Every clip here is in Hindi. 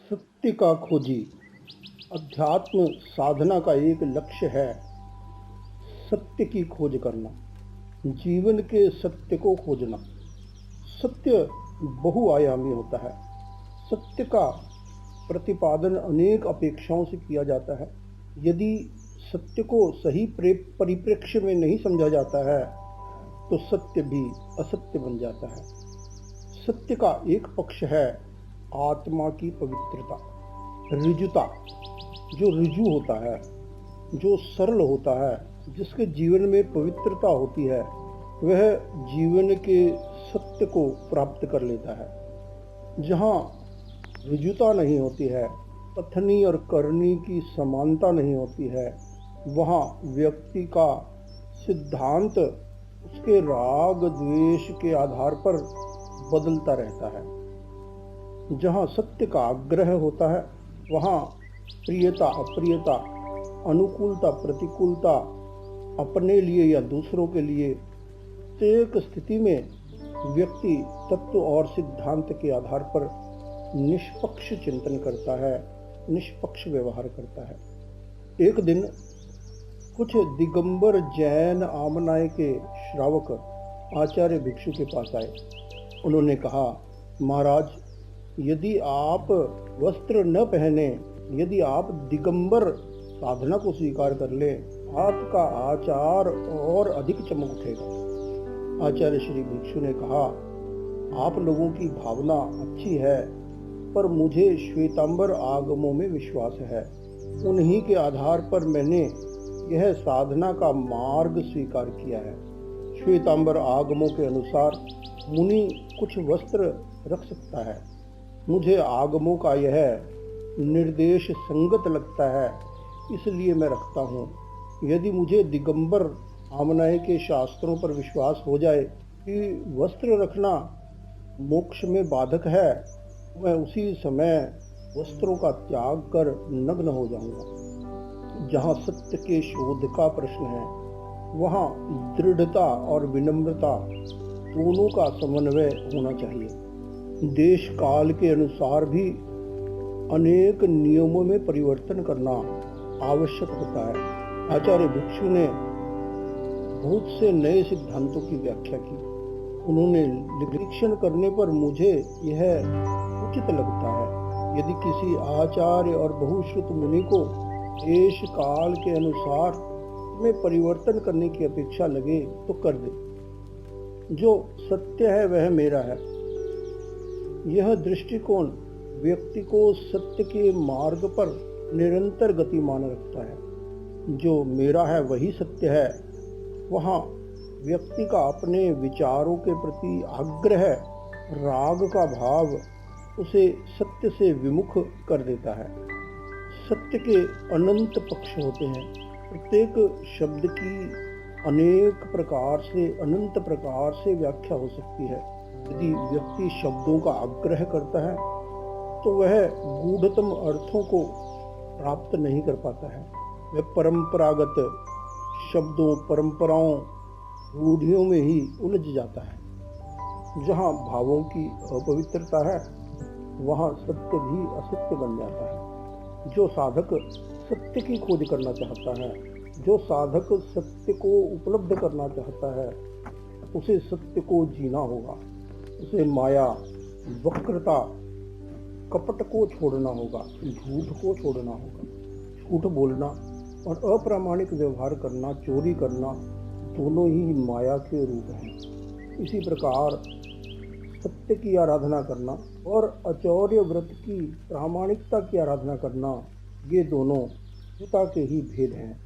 सत्य का खोजी। अध्यात्म साधना का एक लक्ष्य है सत्य की खोज करना, जीवन के सत्य को खोजना। सत्य बहुआयामी होता है। सत्य का प्रतिपादन अनेक अपेक्षाओं से किया जाता है। यदि सत्य को सही परिप्रेक्ष्य में नहीं समझा जाता है तो सत्य भी असत्य बन जाता है। सत्य का एक पक्ष है आत्मा की पवित्रता, ऋजुता। जो ऋजु होता है, जो सरल होता है, जिसके जीवन में पवित्रता होती है, वह जीवन के सत्य को प्राप्त कर लेता है। जहाँ ऋजुता नहीं होती है, कथनी और करनी की समानता नहीं होती है, वहाँ व्यक्ति का सिद्धांत उसके राग द्वेष के आधार पर बदलता रहता है। जहाँ सत्य का आग्रह होता है, वहाँ प्रियता अप्रियता, अनुकूलता प्रतिकूलता, अपने लिए या दूसरों के लिए प्रत्येक स्थिति में व्यक्ति तत्व और सिद्धांत के आधार पर निष्पक्ष चिंतन करता है, निष्पक्ष व्यवहार करता है। एक दिन कुछ दिगंबर जैन आमनाय के श्रावक आचार्य भिक्षु के पास आए। उन्होंने कहा, महाराज, यदि आप वस्त्र न पहने, यदि आप दिगंबर साधना को स्वीकार कर ले, आपका आचार और अधिक चमक उठेगा। आचार्य श्री भिक्षु ने कहा, आप लोगों की भावना अच्छी है, पर मुझे श्वेतांबर आगमों में विश्वास है। उन्हीं के आधार पर मैंने यह साधना का मार्ग स्वीकार किया है। श्वेतांबर आगमों के अनुसार मुनि कुछ वस्त्र रख सकता है। मुझे आगमों का यह निर्देश संगत लगता है, इसलिए मैं रखता हूँ। यदि मुझे दिगंबर आमनाय के शास्त्रों पर विश्वास हो जाए कि वस्त्र रखना मोक्ष में बाधक है, मैं उसी समय वस्त्रों का त्याग कर नग्न हो जाऊंगा। जहाँ सत्य के शोध का प्रश्न है, वहाँ दृढ़ता और विनम्रता दोनों का समन्वय होना चाहिए। देश काल के अनुसार भी अनेक नियमों में परिवर्तन करना आवश्यक होता है। आचार्य भिक्षु ने बहुत से नए सिद्धांतों की व्याख्या की। उन्होंने निरीक्षण करने पर मुझे यह उचित लगता है, यदि किसी आचार्य और बहुश्रुत मुनि को देश काल के अनुसार में परिवर्तन करने की अपेक्षा लगे तो कर दे। जो सत्य है वह मेरा है। यह दृष्टिकोण व्यक्ति को सत्य के मार्ग पर निरंतर गतिमान रखता है। जो मेरा है वही सत्य है। वहाँ व्यक्ति का अपने विचारों के प्रति आग्रह, राग का भाव उसे सत्य से विमुख कर देता है। सत्य के अनंत पक्ष होते हैं। प्रत्येक शब्द की अनेक प्रकार से, अनंत प्रकार से व्याख्या हो सकती है। यदि व्यक्ति शब्दों का आग्रह करता है तो वह गूढ़तम अर्थों को प्राप्त नहीं कर पाता है। वह परंपरागत शब्दों, परंपराओं, रूढ़ियों में ही उलझ जाता है। जहाँ भावों की अपवित्रता है, वहाँ सत्य भी असत्य बन जाता है। जो साधक सत्य की खोज करना चाहता है, जो साधक सत्य को उपलब्ध करना चाहता है, उसे सत्य को जीना होगा। उसे माया, वक्रता, कपट को छोड़ना होगा, झूठ को छोड़ना होगा। झूठ बोलना और अप्रामाणिक व्यवहार करना, चोरी करना, दोनों ही माया के रूप हैं। इसी प्रकार सत्य की आराधना करना और आचौर्य व्रत की प्रामाणिकता की आराधना करना, ये दोनों पिता के ही भेद हैं।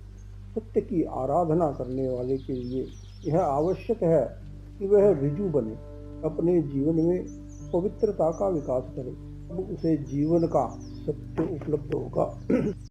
सत्य की आराधना करने वाले के लिए यह आवश्यक है कि वह ऋजु बने, अपने जीवन में पवित्रता का विकास करे। अब उसे जीवन का सत्य उपलब्ध होगा।